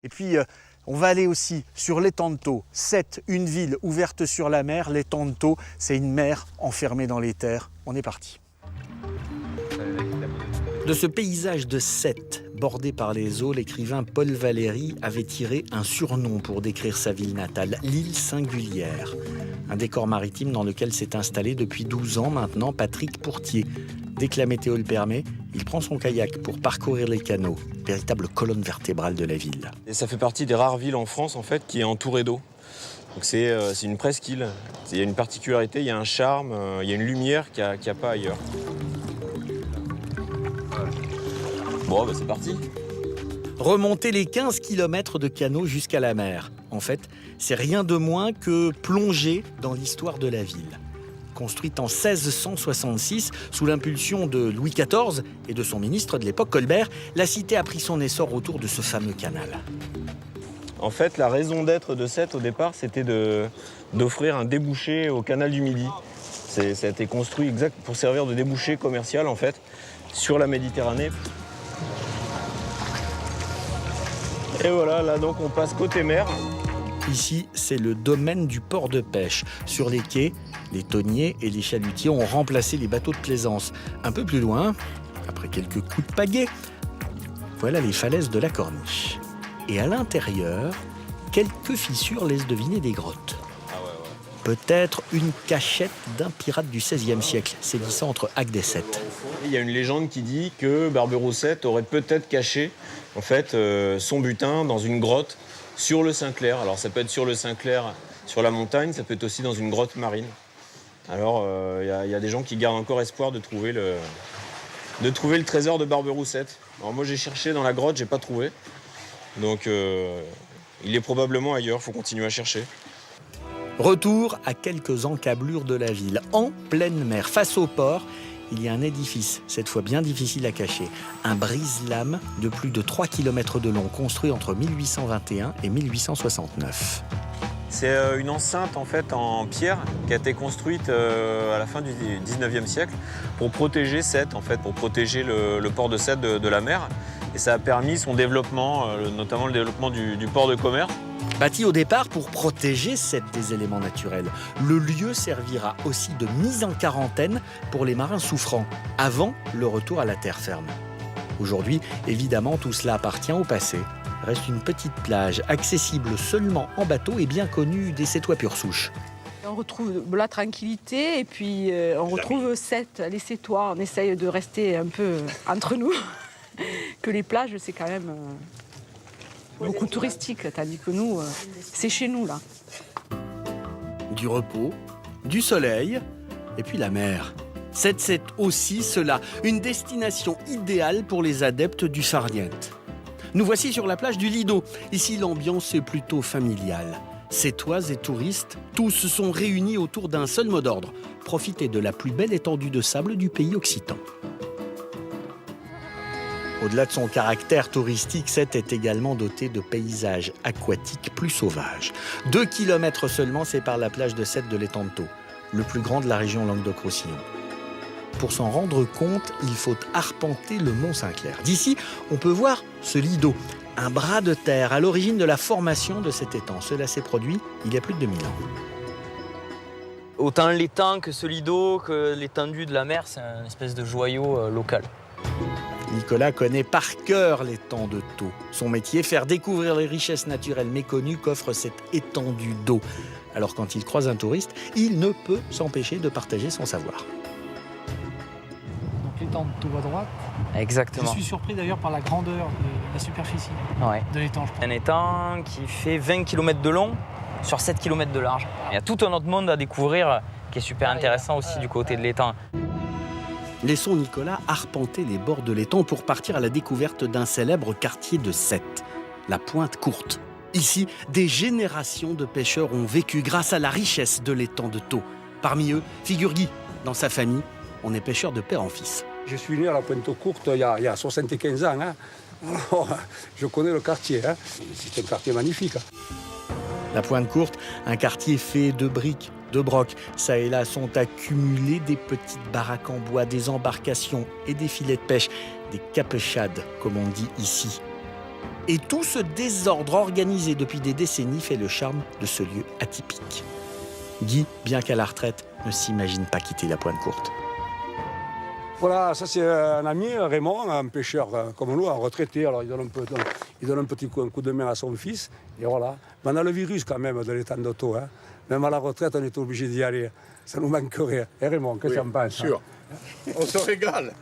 Et puis, on va aller aussi sur l'étang de Thau. Sète, une ville ouverte sur la mer. L'étang de Thau, c'est une mer enfermée dans les terres. On est parti. De ce paysage de Sète, bordé par les eaux, l'écrivain Paul Valéry avait tiré un surnom pour décrire sa ville natale, l'île Singulière. Un décor maritime dans lequel s'est installé depuis 12 ans maintenant Patrick Pourtier. Dès que la météo le permet, il prend son kayak pour parcourir les canaux, véritable colonne vertébrale de la ville. Et ça fait partie des rares villes en France en fait, qui est entourée d'eau. Donc c'est une presqu'île. Il y a une particularité, il y a un charme, il y a une lumière qu'il n'y a pas ailleurs. Bon, c'est parti. Remonter les 15 km de canaux jusqu'à la mer. En fait, c'est rien de moins que plonger dans l'histoire de la ville. Construite en 1666 sous l'impulsion de Louis XIV et de son ministre de l'époque, Colbert, la cité a pris son essor autour de ce fameux canal. En fait, la raison d'être de Sète au départ, c'était d'offrir un débouché au canal du Midi. Ça a été construit exact pour servir de débouché commercial en fait sur la Méditerranée. Et voilà, là donc on passe côté mer. Ici, c'est le domaine du port de pêche. Sur les quais, les tonniers et les chalutiers ont remplacé les bateaux de plaisance. Un peu plus loin, après quelques coups de pagaie, voilà les falaises de la Corniche. Et à l'intérieur, quelques fissures laissent deviner des grottes. Peut-être une cachette d'un pirate du XVIe siècle, sévissant entre Agde et Sète. Il y a une légende qui dit que Barberoussette aurait peut-être caché en fait, son butin dans une grotte sur le Saint-Clair. Alors ça peut être sur le Saint-Clair, sur la montagne, ça peut être aussi dans une grotte marine. Alors il y a des gens qui gardent encore espoir de trouver le trésor de Barberoussette. Alors moi j'ai cherché dans la grotte, j'ai pas trouvé. Donc il est probablement ailleurs, il faut continuer à chercher. Retour à quelques encablures de la ville, en pleine mer, face au port. Il y a un édifice, cette fois bien difficile à cacher, un brise-lames de plus de 3 km de long, construit entre 1821 et 1869. C'est une enceinte en fait en pierre qui a été construite à la fin du 19e siècle pour protéger Sète, en fait, pour protéger le port de Sète de la mer. Et ça a permis son développement, notamment le développement du port de commerce. Bâti au départ pour protéger Sète des éléments naturels, le lieu servira aussi de mise en quarantaine pour les marins souffrants, avant le retour à la terre ferme. Aujourd'hui, évidemment, tout cela appartient au passé. Reste une petite plage, accessible seulement en bateau et bien connue des Sétois pure souche. On retrouve la tranquillité et puis on retrouve Sète, les Sétois. On essaye de rester un peu entre nous. Que les plages, c'est quand même beaucoup touristique, tandis que nous, c'est chez nous, là. Du repos, du soleil et puis la mer. Sète, c'est aussi cela, une destination idéale pour les adeptes du farniente. Nous voici sur la plage du Lido. Ici, l'ambiance est plutôt familiale. Sétois et touristes, tous sont réunis autour d'un seul mot d'ordre. Profiter de la plus belle étendue de sable du pays occitan. Au-delà de son caractère touristique, Sète est également dotée de paysages aquatiques plus sauvages. 2 km seulement séparent la plage de Sète de l'étang de Thau, le plus grand de la région Languedoc-Roussillon. Pour s'en rendre compte, il faut arpenter le mont Saint-Clair. D'ici, on peut voir ce lit d'eau, un bras de terre à l'origine de la formation de cet étang. Cela s'est produit il y a plus de 2000 ans. Autant l'étang que ce lit d'eau, que l'étendue de la mer, c'est une espèce de joyau local. Nicolas connaît par cœur l'étang de Thau. Son métier, faire découvrir les richesses naturelles méconnues qu'offre cette étendue d'eau. Alors quand il croise un touriste, il ne peut s'empêcher de partager son savoir. Donc l'étang de Thau à droite. Exactement. Je suis surpris d'ailleurs par la grandeur de la superficie de l'étang. Un étang qui fait 20 km de long sur 7 km de large. Il y a tout un autre monde à découvrir qui est super intéressant aussi du côté de l'étang. Laissons Nicolas arpenter les bords de l'étang pour partir à la découverte d'un célèbre quartier de Sète, la Pointe Courte. Ici, des générations de pêcheurs ont vécu grâce à la richesse de l'étang de Thau. Parmi eux, figure Guy. Dans sa famille, on est pêcheur de père en fils. Je suis né à la Pointe Courte il y a 75 ans. Alors, je connais le quartier. C'est un quartier magnifique. La Pointe Courte, un quartier fait de briques, de brocs. Ça et là sont accumulés des petites baraques en bois, des embarcations et des filets de pêche, des capechades, comme on dit ici. Et tout ce désordre organisé depuis des décennies fait le charme de ce lieu atypique. Guy, bien qu'à la retraite, ne s'imagine pas quitter la Pointe Courte. Voilà, ça c'est un ami, Raymond, un pêcheur comme nous, un retraité. Alors il donne un petit coup de main à son fils. Et voilà. Mais on a le virus quand même de l'étang de Thau. Hein. Même à la retraite, on est obligé d'y aller. Ça nous manquerait. Et Raymond, qu'est-ce que tu en penses? Sûr. On se régale.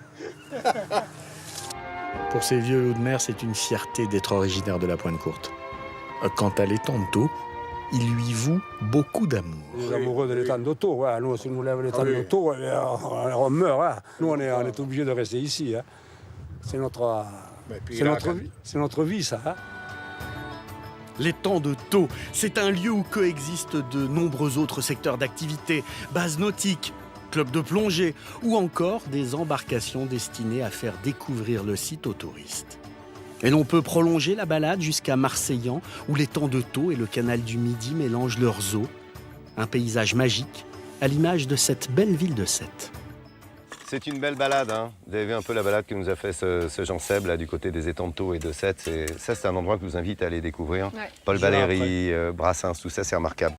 Pour ces vieux loups de mer, c'est une fierté d'être originaire de la Pointe Courte. Quant à l'étang de Thau, il lui voue beaucoup d'amour. Les amoureux de l'étang de Thau, ouais. Nous, si nous lève l'étang de Thau, on meurt. Hein. Nous, on est obligé de rester ici. Hein. C'est notre vie, ça. Hein. L'étang de Thau, c'est un lieu où coexistent de nombreux autres secteurs d'activité, bases nautiques, clubs de plongée ou encore des embarcations destinées à faire découvrir le site aux touristes. Et l'on peut prolonger la balade jusqu'à Marseillan, où l'étang de Thau et le canal du Midi mélangent leurs eaux. Un paysage magique, à l'image de cette belle ville de Sète. C'est une belle balade. Hein. Vous avez vu un peu la balade que nous a fait ce Jean Seb, là, du côté des étangs de Thau et de Sète. C'est un endroit que je vous invite à aller découvrir. Ouais. Paul Valéry, Brassens, tout ça, c'est remarquable.